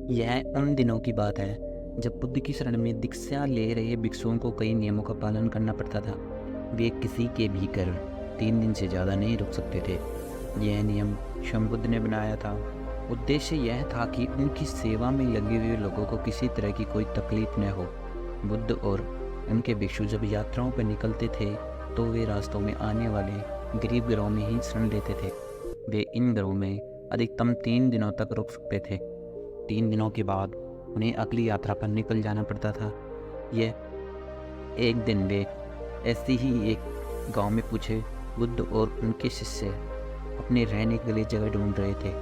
यह उन दिनों की बात है जब बुद्ध की शरण में दीक्षा ले रहे भिक्षुओं को कई नियमों का पालन करना पड़ता था। वे किसी के भी घर 3 दिन से ज़्यादा नहीं रुक सकते थे। यह नियम स्वयं बुद्ध ने बनाया था। उद्देश्य यह था कि उनकी सेवा में लगे हुए लोगों को किसी तरह की कोई तकलीफ न हो। बुद्ध और उनके भिक्षु जब यात्राओं पर निकलते थे तो वे रास्तों में आने वाले गरीब घरों में ही शरण लेते थे। वे इन घरों में अधिकतम 3 दिनों तक रुक सकते थे। 3 दिनों के बाद उन्हें अगली यात्रा पर निकल जाना पड़ता था। यह एक दिन वे ऐसे ही एक गांव में पूछे बुद्ध और उनके शिष्य अपने रहने के लिए जगह ढूंढ रहे थे।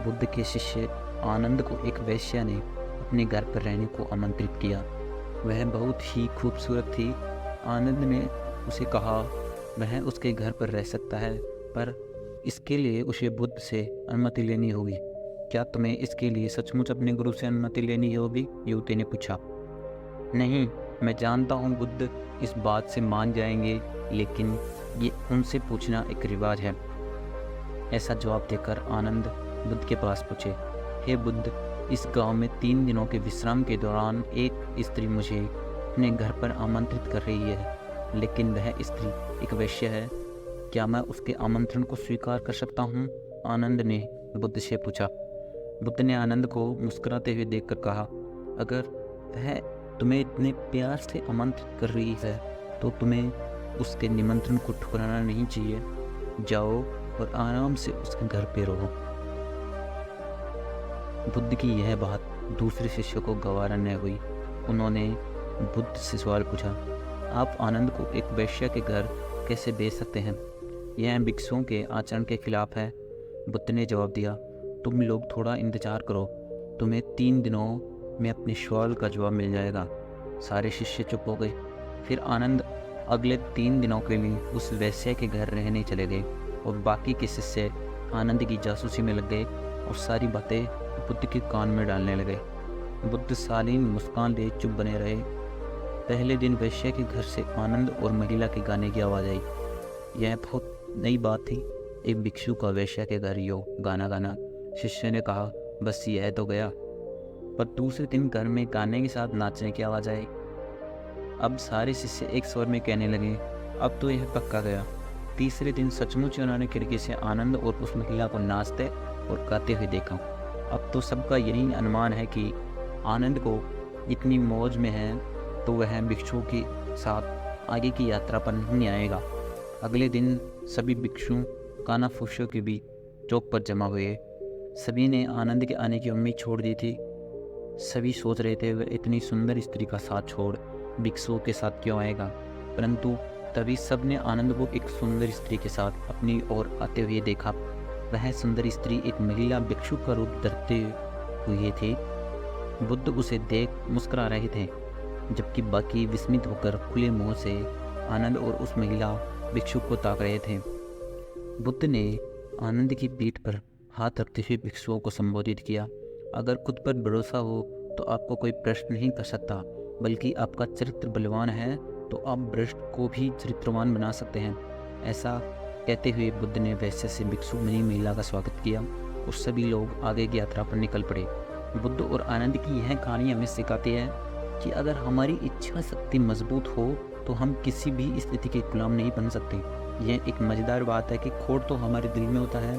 बुद्ध के शिष्य आनंद को एक वैश्या ने अपने घर पर रहने को आमंत्रित किया। वह बहुत ही खूबसूरत थी। आनंद ने उसे कहा वह उसके घर पर रह सकता है, पर इसके लिए उसे बुद्ध से अनुमति लेनी होगी। क्या तुम्हें इसके लिए सचमुच अपने गुरु से अनुमति लेनी होगी? युवती ने पूछा। नहीं, मैं जानता हूँ बुद्ध इस बात से मान जाएंगे, लेकिन ये उनसे पूछना एक रिवाज है। ऐसा जवाब देकर आनंद बुद्ध के पास पूछे, हे बुद्ध, इस गांव में 3 दिनों के विश्राम के दौरान एक स्त्री मुझे अपने घर पर आमंत्रित कर रही है, लेकिन वह स्त्री एक वैश्य है। क्या मैं उसके आमंत्रण को स्वीकार कर सकता हूँ? आनंद ने बुद्ध से पूछा। बुद्ध ने आनंद को मुस्कुराते हुए देखकर कहा, अगर वह तुम्हें इतने प्यार से आमंत्रित कर रही है तो तुम्हें उसके निमंत्रण को ठुकराना नहीं चाहिए। जाओ और आराम से उसके घर पे रहो। बुद्ध की यह बात दूसरे शिष्य को गवारा न हुई। उन्होंने बुद्ध से सवाल पूछा, आप आनंद को एक वैश्य के घर कैसे भेज सकते हैं? यह भिक्षुओं के आचरण के खिलाफ है। बुद्ध ने जवाब दिया, तुम लोग थोड़ा इंतजार करो, तुम्हें 3 दिनों में अपने सवाल का जवाब मिल जाएगा। सारे शिष्य चुप हो गए। फिर आनंद अगले 3 दिनों के लिए उस वैश्य के घर रहने चले गए और बाकी के शिष्य आनंद की जासूसी में लग गए और सारी बातें बुद्ध के कान में डालने लगे। बुद्ध शालीन मुस्कान लिए चुप बने रहे। पहले दिन वैश्य के घर से आनंद और महिला के गाने की आवाज़ आई। यह बहुत नई बात थी, एक भिक्षु का वैश्य के घर यो गाना गाना। शिष्य ने कहा, बस यह तो गया। पर दूसरे दिन घर में गाने के साथ नाचने की आवाज़ आई। अब सारे शिष्य एक स्वर में कहने लगे, अब तो यह पक्का गया। तीसरे दिन सचमुच उन्होंने खिड़की से आनंद और उस महिला को नाचते और गाते हुए देखा। अब तो सबका यही अनुमान है कि आनंद को इतनी मौज में है तो वह भिक्षुओं के साथ आगे की यात्रा पर नहीं आएगा। अगले दिन सभी भिक्षु कानाफूसियों के बीच चौक पर जमा हुए। सभी ने आनंद के आने की उम्मीद छोड़ दी थी। सभी सोच रहे थे वह इतनी सुंदर स्त्री का साथ छोड़ भिक्षुओं के साथ क्यों आएगा, परंतु तभी सब ने आनंद को एक सुंदर स्त्री के साथ अपनी ओर आते हुए देखा। वह सुंदर स्त्री एक महिला भिक्षु का रूप धरते हुए थी। बुद्ध उसे देख मुस्कुरा रहे थे, जबकि बाकी विस्मित होकर खुले मुंह से आनंद और उस महिला भिक्षु को ताक रहे थे। बुद्ध ने आनंद की पीठ पर हाथ रखते हुए भिक्षुओं को संबोधित किया, अगर खुद पर भरोसा हो तो आपको कोई प्रश्न नहीं कर सकता, बल्कि आपका चरित्र बलवान है तो आप भ्रष्ट को भी चरित्रवान बना सकते हैं। ऐसा कहते हुए बुद्ध ने वैश्य से भिक्षु बनी महिला का स्वागत किया और सभी लोग आगे की यात्रा पर निकल पड़े। बुद्ध और आनंद की यह कहानी हमें सिखाती है कि अगर हमारी इच्छा शक्ति मजबूत हो तो हम किसी भी स्थिति के गुलाम नहीं बन सकते। यह एक मज़ेदार बात है कि खोट तो हमारे दिल में होता है,